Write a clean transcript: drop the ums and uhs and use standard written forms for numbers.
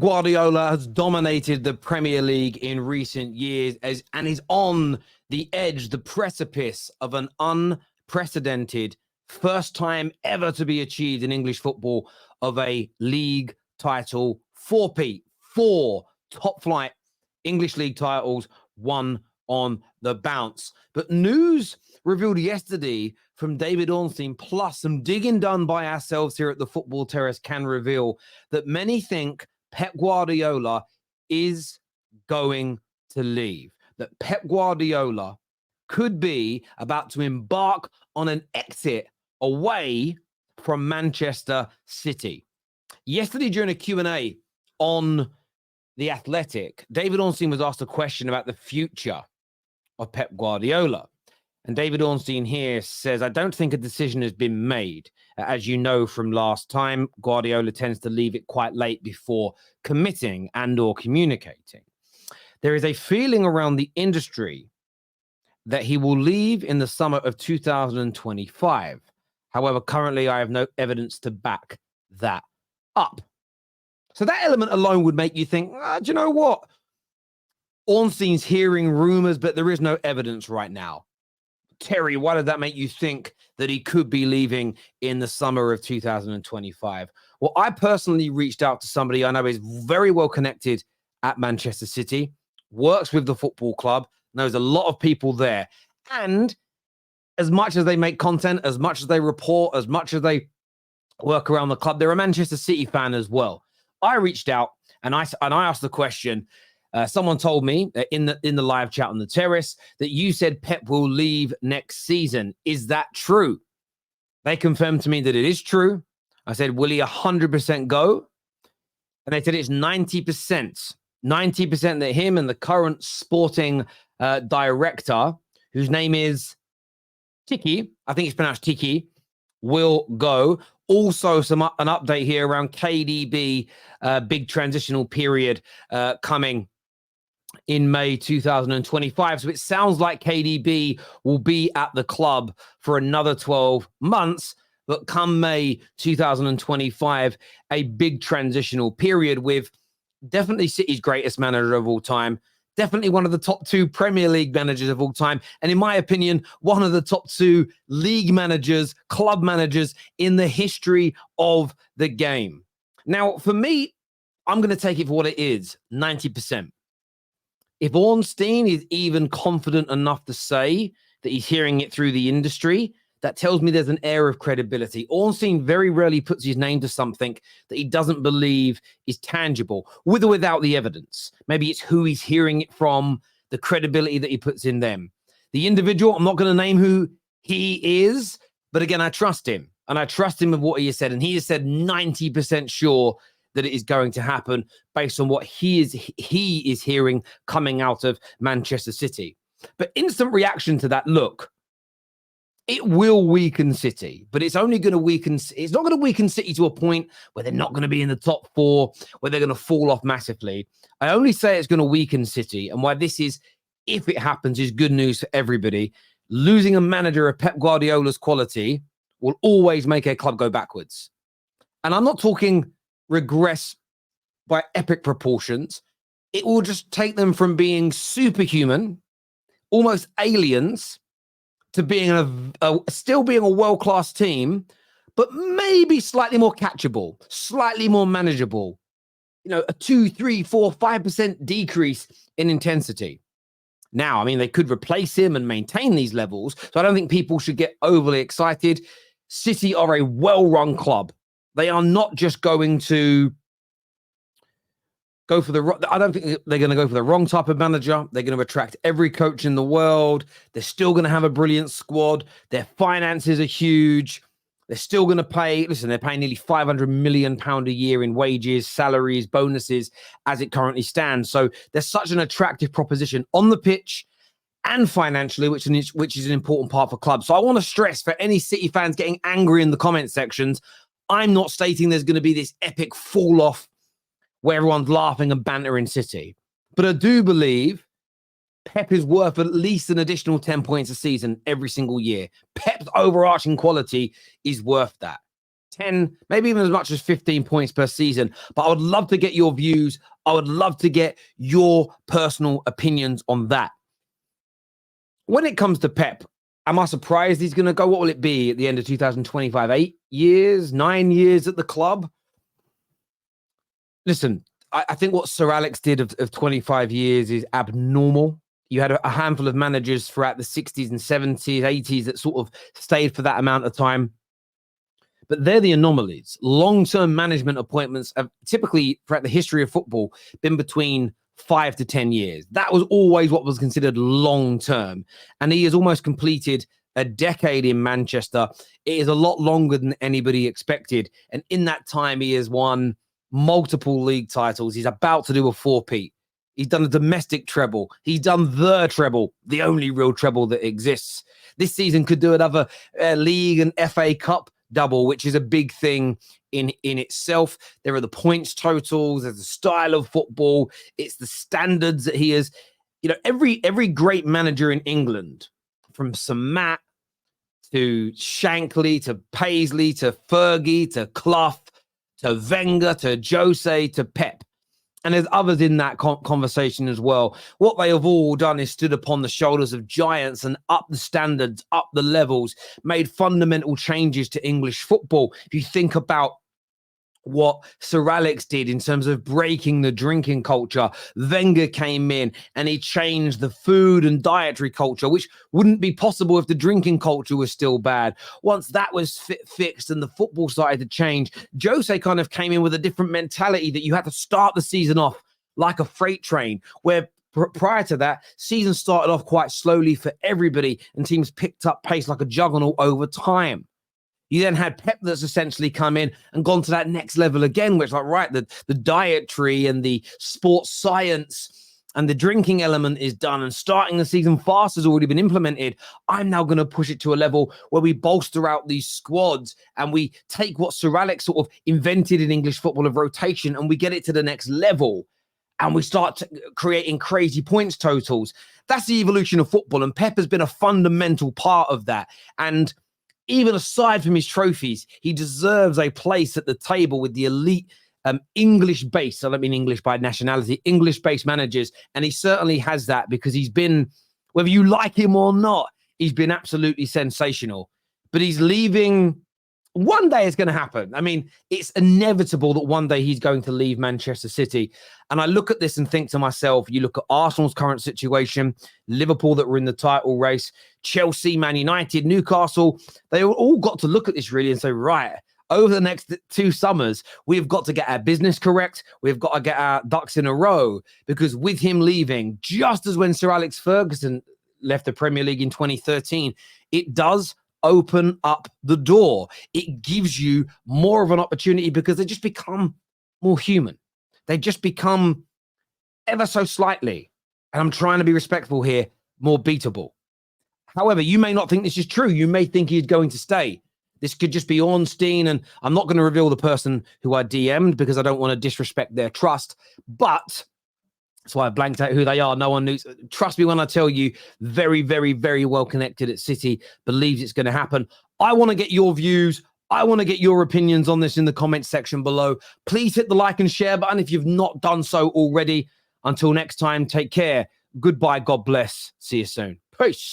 Guardiola has dominated the Premier League in recent years and is on the edge, the precipice of an unprecedented first time ever to be achieved in English football of a league title. 4 top flight English league titles, one on the bounce. But news revealed yesterday from David Ornstein, plus some digging done by ourselves here at the Football Terrace, can reveal that many think Pep Guardiola is going to leave, that Pep Guardiola could be about to embark on an exit away from Manchester City. Yesterday during a Q&A on The Athletic, David Ornstein was asked a question about the future of Pep Guardiola. And David Ornstein here says, I don't think a decision has been made. As you know from last time, Guardiola tends to leave it quite late before committing and or communicating. There is a feeling around the industry that he will leave in the summer of 2025. However, currently I have no evidence to back that up. So that element alone would make you think, do you know what? Ornstein's hearing rumors, but there is no evidence right now. Terry, why did that make you think that he could be leaving in the summer of 2025? Well, I personally reached out to somebody I know is very well connected at Manchester City, works with the football club, knows a lot of people there. And as much as they make content, as much as they report, as much as they work around the club, they're a Manchester City fan as well. I reached out and I asked the question. Someone told me that in the live chat on the terrace that you said Pep will leave next season. Is that true? They confirmed to me that it is true. I said, will he 100% go? And they said it's 90%. 90% that him and the current sporting director, whose name is Tiki, I think it's pronounced Tiki, will go. Also, an update here around KDB, big transitional period coming in May 2025. So it sounds like KDB will be at the club for another 12 months, but come May 2025, a big transitional period with definitely City's greatest manager of all time, definitely one of the top 2 Premier League managers of all time, and in my opinion, one of the top 2 league managers, club managers in the history of the game. Now, for me, I'm going to take it for what it is, 90%. If Ornstein is even confident enough to say that he's hearing it through the industry, that tells me there's an air of credibility. Ornstein very rarely puts his name to something that he doesn't believe is tangible, with or without the evidence. Maybe it's who he's hearing it from, the credibility that he puts in them. The individual, I'm not going to name who he is, but again, I trust him. And I trust him with what he has said. And he has said 90% sure that it is going to happen based on what he is hearing coming out of Manchester City. But instant reaction to that, look, it will weaken City, but it's only going to weaken. It's not going to weaken City to a point where they're not going to be in the top 4, where they're going to fall off massively. I only say it's going to weaken City, and why this is, if it happens, is good news for everybody. Losing a manager of Pep Guardiola's quality will always make a club go backwards. And I'm not talking regress by epic proportions. It will just take them from being superhuman, almost aliens, to being still being a world-class team, but maybe slightly more catchable, slightly more manageable. You know, a 2, 3, 4, 5% decrease in intensity. Now, I mean, they could replace him and maintain these levels, so I don't think people should get overly excited. City are a well-run club. They are not just going to go for I don't think they're going to go for the wrong type of manager. They're going to attract every coach in the world. They're still going to have a brilliant squad. Their finances are huge. They're still going to pay. Listen, they're paying nearly £500 million a year in wages, salaries, bonuses as it currently stands. So they're such an attractive proposition on the pitch and financially, which is an important part for clubs. So I want to stress for any City fans getting angry in the comment sections, I'm not stating there's going to be this epic fall off where everyone's laughing and bantering City. But I do believe Pep is worth at least an additional 10 points a season every single year. Pep's overarching quality is worth that. 10, maybe even as much as 15 points per season. But I would love to get your views. I would love to get your personal opinions on that. When it comes to Pep, am I surprised he's going to go? What will it be at the end of 2025? 8 years, 9 years at the club? Listen, I think what Sir Alex did of 25 years is abnormal. You had a handful of managers throughout the 60s and 70s, 80s that sort of stayed for that amount of time. But they're the anomalies. Long-term management appointments have typically, throughout the history of football, been between 5 to 10 years. That was always what was considered long-term. And he has almost completed a decade in Manchester. It is a lot longer than anybody expected. And in that time, he has won multiple league titles. He's about to do a four-peat. He's done a domestic treble. He's done the treble, the only real treble that exists. This season could do another league and FA Cup double, which is a big thing in itself. There are the points totals. There's the style of football. It's the standards that he has. You know, every great manager in England, from Sir Matt to Shankly to Paisley to Fergie to Clough to Wenger to Jose to Pep, and there's others in that conversation as well. What they have all done is stood upon the shoulders of giants and up the standards, up the levels, made fundamental changes to English football. If you think about what Sir Alex did in terms of breaking the drinking culture, Wenger came in and he changed the food and dietary culture, which wouldn't be possible if the drinking culture was still bad. Once that was fixed and the football started to change, Jose kind of came in with a different mentality that you had to start the season off like a freight train, where prior to that, season started off quite slowly for everybody and teams picked up pace like a juggernaut over time. You then had Pep that's essentially come in and gone to that next level again, which, like, right, the dietary and the sports science and the drinking element is done, and starting the season fast has already been implemented. I'm now going to push it to a level where we bolster out these squads and we take what Sir Alex sort of invented in English football of rotation and we get it to the next level. And we start creating crazy points totals. That's the evolution of football. And Pep has been a fundamental part of that. And even aside from his trophies, he deserves a place at the table with the elite English-based, I don't mean English by nationality, English-based managers. And he certainly has that because he's been, whether you like him or not, he's been absolutely sensational. But he's leaving. One day it's going to happen. I mean, it's inevitable that one day he's going to leave Manchester City. And I look at this and think to myself, you look at Arsenal's current situation, Liverpool that were in the title race, Chelsea, Man United, Newcastle, they all got to look at this really and say, right, over the next 2 summers, we've got to get our business correct. We've got to get our ducks in a row, because with him leaving, just as when Sir Alex Ferguson left the Premier League in 2013, it does open up the door. It gives you more of an opportunity because they just become more human. They just become ever so slightly, and I'm trying to be respectful here, more beatable. However, you may not think this is true. You may think he's going to stay. This could just be Ornstein, and I'm not going to reveal the person who I DM'd because I don't want to disrespect their trust, but that's why I blanked out who they are. No one knows. Trust me when I tell you, very, very, very well connected at City, believes it's going to happen. I want to get your views. I want to get your opinions on this in the comments section below. Please hit the like and share button if you've not done so already. Until next time, take care. Goodbye. God bless. See you soon. Peace.